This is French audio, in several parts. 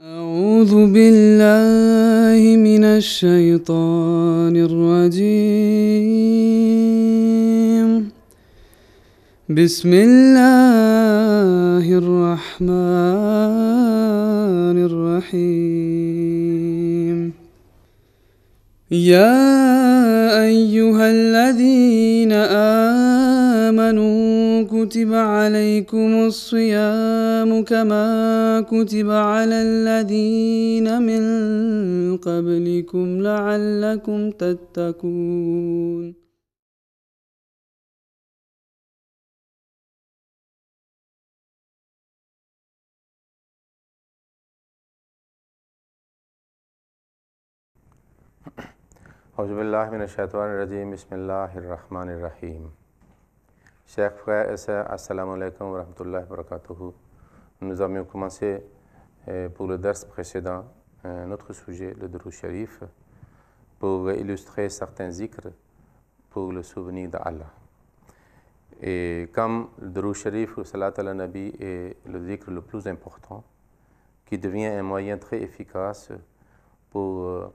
أعوذ بالله من الشيطان الرجيم. بسم الله الرحمن الرحيم. يا أيها الذين آمنوا كتب عليكم الصيام كما كتب على الذين من قبلكم لعلكم تتقون. Auzubillahiminash-shaytanir-rajim. Bismillahir-rahmanir-rahim. Chers frères et sœurs, assalamu alaikum wa rahmatullahi wa barakatuhu. Nous avions commencé pour le dars précédent notre sujet, le Duroud Sharif, pour illustrer certains zikrs pour le souvenir d'Allah. Et comme le Duroud Sharif ou Salat al-Nabi est le zikr le plus important, qui devient un moyen très efficace pour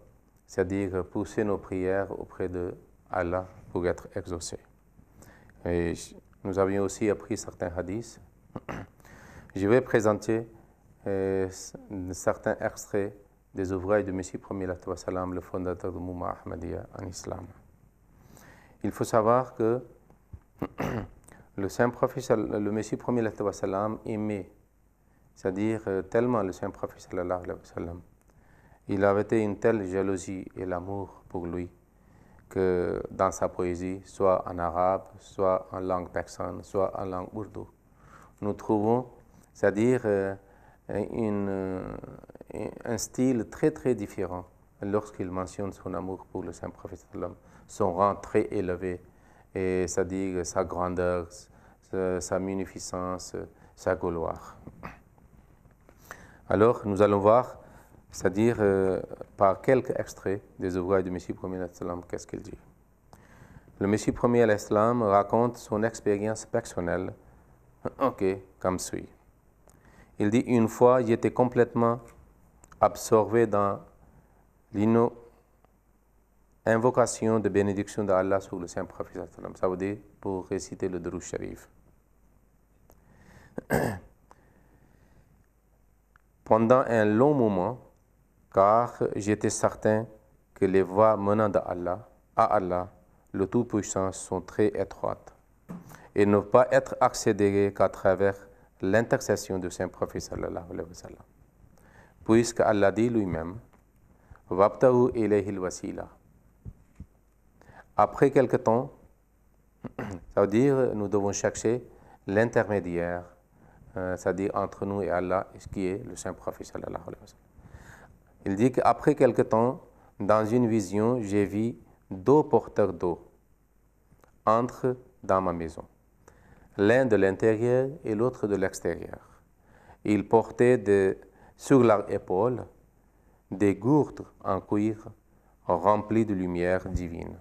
c'est-à-dire pousser nos prières auprès de Allah pour être exaucées. Et nous avions aussi appris certains hadiths. Je vais présenter certains extraits des ouvrages du Messie premier, le fondateur de Moumma Ahmadiyya en islam. Il faut savoir que le Saint Prophète, le Messie premier, aimait, c'est-à-dire tellement le Saint Prophète sallallahu alayhi wa sallam, il avait une telle jalousie et l'amour pour lui que dans sa poésie, soit en arabe, soit en langue persane, soit en langue ourdou, nous trouvons, c'est-à-dire un style très très différent lorsqu'il mentionne son amour pour le Saint Prophète, son rang très élevé, et c'est-à-dire sa grandeur, sa munificence, sa gloire. Alors nous allons voir, c'est-à-dire par quelques extraits des ouvrages du Messie premier, qu'est-ce qu'il dit. Le Messie premier raconte son expérience personnelle, comme suit. Il dit, une fois, j'étais complètement absorbé dans l'invocation de bénédiction d'Allah sur le Saint Prophète, ça veut dire pour réciter le Duroud Sharif. Pendant un long moment, car j'étais certain que les voies menant à Allah, le Tout-Puissant, sont très étroites et ne peuvent pas être accédées qu'à travers l'intercession du Saint Prophète sallallahu alayhi wa sallam. Puisque Allah dit lui-même, « Wabtahu ilayhi al-wasila ». Après quelque temps, ça veut dire nous devons chercher l'intermédiaire, c'est-à-dire entre nous et Allah, ce qui est le Saint Prophète sallallahu alayhi wa sallam. Il dit qu'après quelque temps, dans une vision, j'ai vu deux porteurs d'eau entrent dans ma maison, l'un de l'intérieur et l'autre de l'extérieur. Ils portaient sur leurs épaules des gourdes en cuir remplis de lumière divine.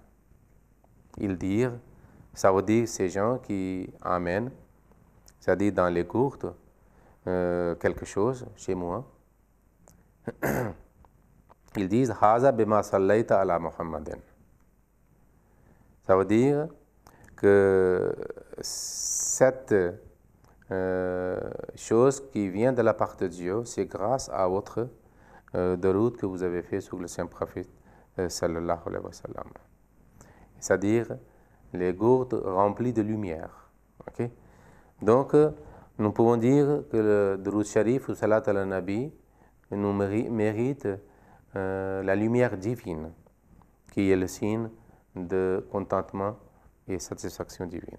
Ils dirent, ça veut dire ces gens qui amènent, c'est-à-dire dans les gourdes, quelque chose chez moi. Ils disent Haza bima sallaita ala Muhammadin. Ça veut dire que cette chose qui vient de la part de Dieu, c'est grâce à votre duroud que vous avez fait sur le Saint Prophète sallallahu alayhi wa sallam. C'est-à-dire les gourdes remplies de lumière. Okay? Donc, nous pouvons dire que le Duroud Sharif ou Salat al-Nabi nous mérite la lumière divine, qui est le signe de contentement et satisfaction divine.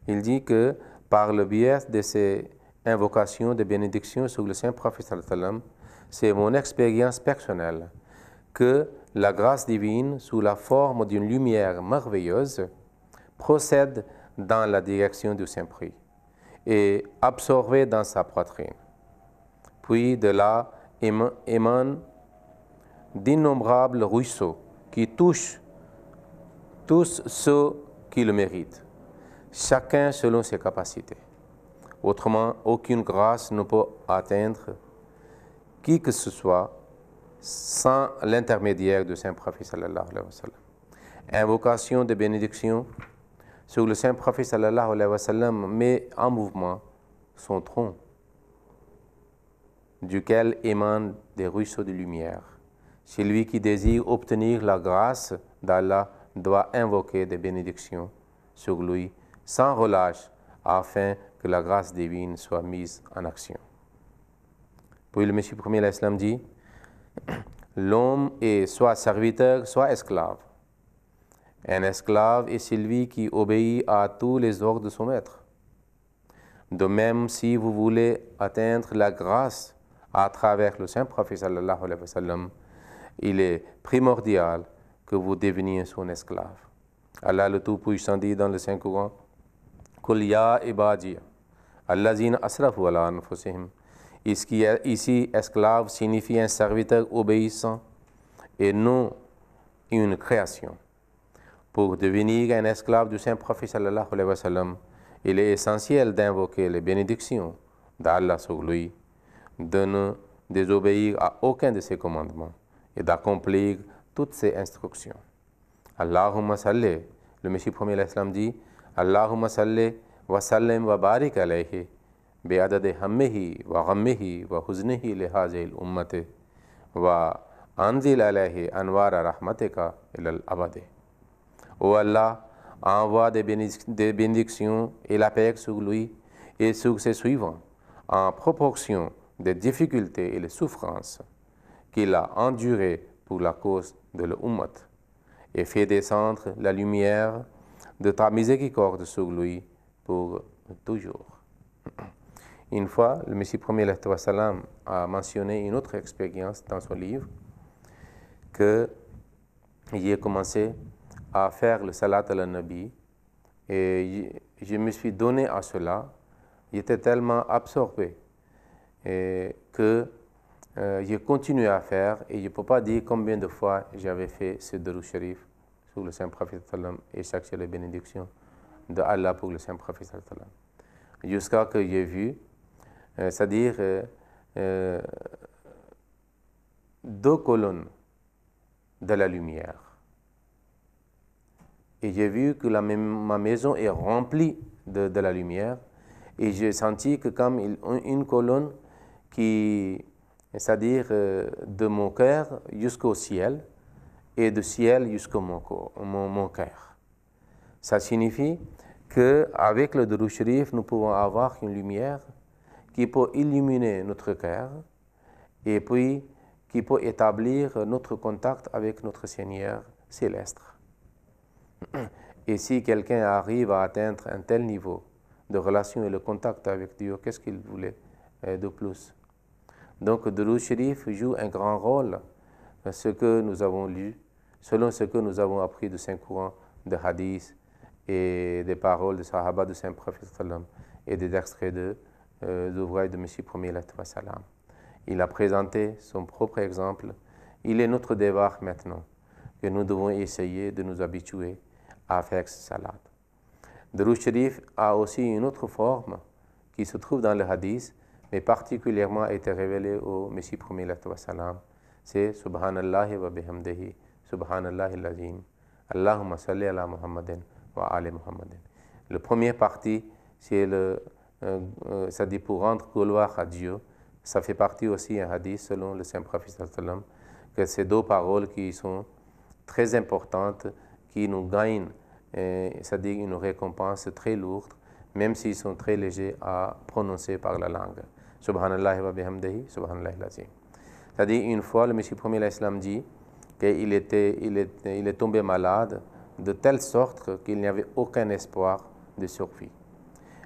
Il dit que par le biais de ces invocations de bénédiction sur le Saint Prophète, c'est mon expérience personnelle que la grâce divine, sous la forme d'une lumière merveilleuse, procède dans la direction du Saint-Prix et absorbée dans sa poitrine. Puis de là émanent d'innombrables ruisseaux qui touchent tous ceux qui le méritent, chacun selon ses capacités. Autrement, aucune grâce ne peut atteindre qui que ce soit sans l'intermédiaire du Saint-Prophète sallallahu alayhi wa sallam. Invocation de bénédiction sur le Saint-Prophète sallallahu alayhi wa sallam met en mouvement son tronc, duquel émanent des ruisseaux de lumière. Celui qui désire obtenir la grâce d'Allah doit invoquer des bénédictions sur lui sans relâche afin que la grâce divine soit mise en action. Puis le Messie premier l'Islam dit, l'homme est soit serviteur, soit esclave. Un esclave est celui qui obéit à tous les ordres de son maître. De même, si vous voulez atteindre la grâce à travers le Saint-Prophète sallallahu alayhi wa sallam, il est primordial que vous deveniez son esclave. Allah le Tout-Puissant dit dans le Saint-Coran, Kul ya ibadi, allazina asrafu ala anfusihim. Ici, esclave signifie un serviteur obéissant et non une création. Pour devenir un esclave du Saint-Prophète sallallahu alayhi wa sallam, il est essentiel d'invoquer les bénédictions d'Allah sur lui, de ne désobéir à aucun de ses commandements et d'accomplir toutes ses instructions. Allahumma salli, le Messie premier l'Islam dit, Allahumma salli wa sallim wa barik alayhi bi adadi hammihi wa ghammihi wa huznihi li hazihil ummati wa anzil alayhi anwara rahmatika ilal abadi. Ô Allah, envoie des bénédictions et la paix sur lui et sur ses suivants en proportion des difficultés et les souffrances qu'il a endurées pour la cause de l'Ummat, et fait descendre la lumière de ta miséricorde sur lui pour toujours. Une fois, le Messie premier sallam a mentionné une autre expérience dans son livre, qu'il a commencé à faire le salat al-Nabi, et je me suis donné à cela. J'étais tellement absorbé que j'ai continué à faire, et je ne peux pas dire combien de fois j'avais fait ce Darou Sharif sur le Saint-Prophète et cherché les bénédictions de Allah pour le Saint-Prophète, jusqu'à ce que j'ai vu, c'est-à-dire deux colonnes de la lumière. Et j'ai vu que ma maison est remplie de la lumière, et j'ai senti que comme une colonne qui, c'est-à-dire de mon cœur jusqu'au ciel, et du ciel jusqu'au mon cœur. Ça signifie qu'avec le Darou Sharif, nous pouvons avoir une lumière qui peut illuminer notre cœur, et puis qui peut établir notre contact avec notre Seigneur céleste. Et si quelqu'un arrive à atteindre un tel niveau de relation et de contact avec Dieu, qu'est-ce qu'il voulait de plus? Donc, Darou Sharif joue un grand rôle dans ce que nous avons lu, selon ce que nous avons appris du Saint-Coran, de hadiths et des paroles de Sahaba du Saint-Prophète et des extraits d'ouvrages de Messie premier sallam. Il a présenté son propre exemple. Il est notre devoir maintenant que nous devons essayer de nous habituer à faire ce salat. Darou Sharif a aussi une autre forme qui se trouve dans le hadith, mais particulièrement a été révélée au Messie premier sallam. C'est Subhanallah wa bihamdihi, Subhanallah al-Azim, Allahumma salli ala Muhammadin wa ali Muhammadin. Le premier partie, c'est ça dit pour rendre gloire à Dieu. Ça fait partie aussi un hadith selon le Saint-Prophète sallam, que ces deux paroles qui sont très importantes, qui nous gagnent, c'est-à-dire une récompense très lourde, même s'ils sont très légers à prononcer par la langue. Subhanallah wa bihamdihi, Subhanallah al-Azim. C'est-à-dire, une fois, le Messie premier l'Islam dit qu'il est tombé malade de telle sorte qu'il n'y avait aucun espoir de survie.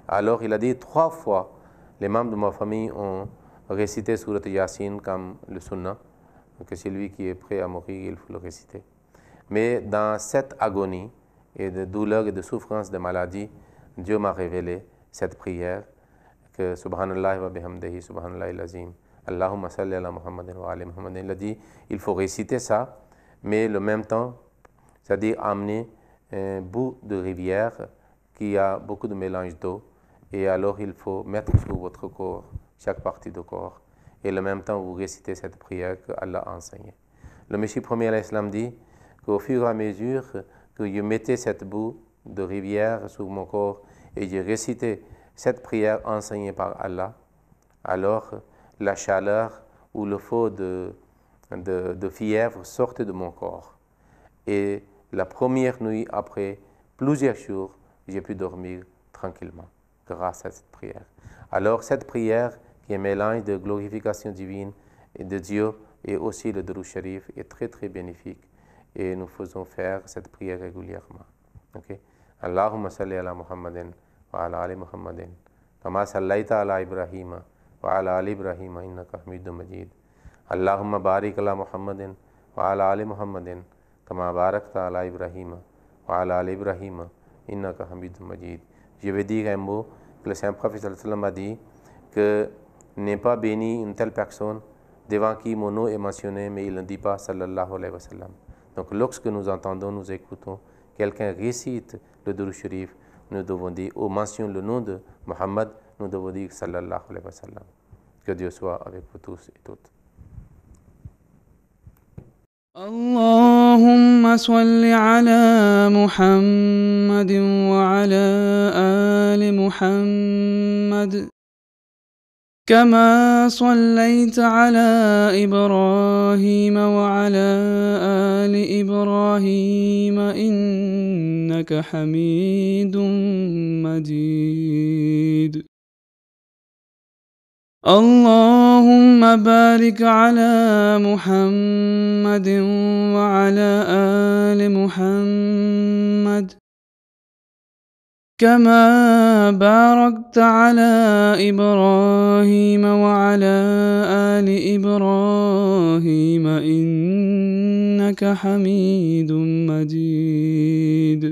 Alors, il a dit 3 fois, les membres de ma famille ont récité Surat Yasin comme le sunnah, que celui qui est prêt à mourir, il faut le réciter. Mais dans cette agonie et de douleur et de souffrance de maladie, Dieu m'a révélé cette prière que Subhanallah wa bihamdihi, Subhanallah al-Azim, Allahumma salli ala Muhammadin wa ali Muhammadin. Il a dit, il faut réciter ça, mais le même temps, c'est-à-dire amener un bout de rivière qui a beaucoup de mélange d'eau Et alors il faut mettre sur votre corps, chaque partie du corps, et en même temps vous récitez cette prière que Allah a enseignée. Le Messie premier à l'Islam dit qu'au fur et à mesure que je mettais cette boue de rivière sur mon corps et je récitais cette prière enseignée par Allah, alors la chaleur ou le feu de fièvre sortait de mon corps. Et la première nuit, après plusieurs jours, j'ai pu dormir tranquillement grâce à cette prière. Alors cette prière, qui est un mélange de glorification divine et de Dieu, et aussi le Duroud Sharif, est très très bénéfique. Et nous faisons faire cette prière régulièrement. Okay? Allahumma salli ala Muhammadin wa ala ali Muhammadin. Kama sallaita ala Ibrahim wa ala ali Ibrahim innaka hamidun majid. Allahumma barik ala Muhammadin wa ala ali Muhammadin. Kama barakta ala Ibrahim wa ala ali Ibrahim innaka hamidun majid. Je vais dire un mot que le Saint-Prophète sallallahu alayhi wa sallam a dit que n'est pas béni une telle personne devant qui mon nom est mentionné, mais il ne dit pas sallallahu alayhi wa sallam. Donc lorsque nous entendons, nous écoutons, quelqu'un récite le Duroud Sharif, nous devons dire, ou mentionne le nom de Muhammad, nous devons dire sallallahu alayhi wa sallam. Que Dieu soit avec vous tous et toutes. اللهم صل على محمد وعلى آل محمد كما صليت على إبراهيم وعلى آل إبراهيم إنك حميد مجيد. اللهم بارك على محمد وعلى آل محمد كما باركت على إبراهيم وعلى آل إبراهيم إنك حميد مجيد.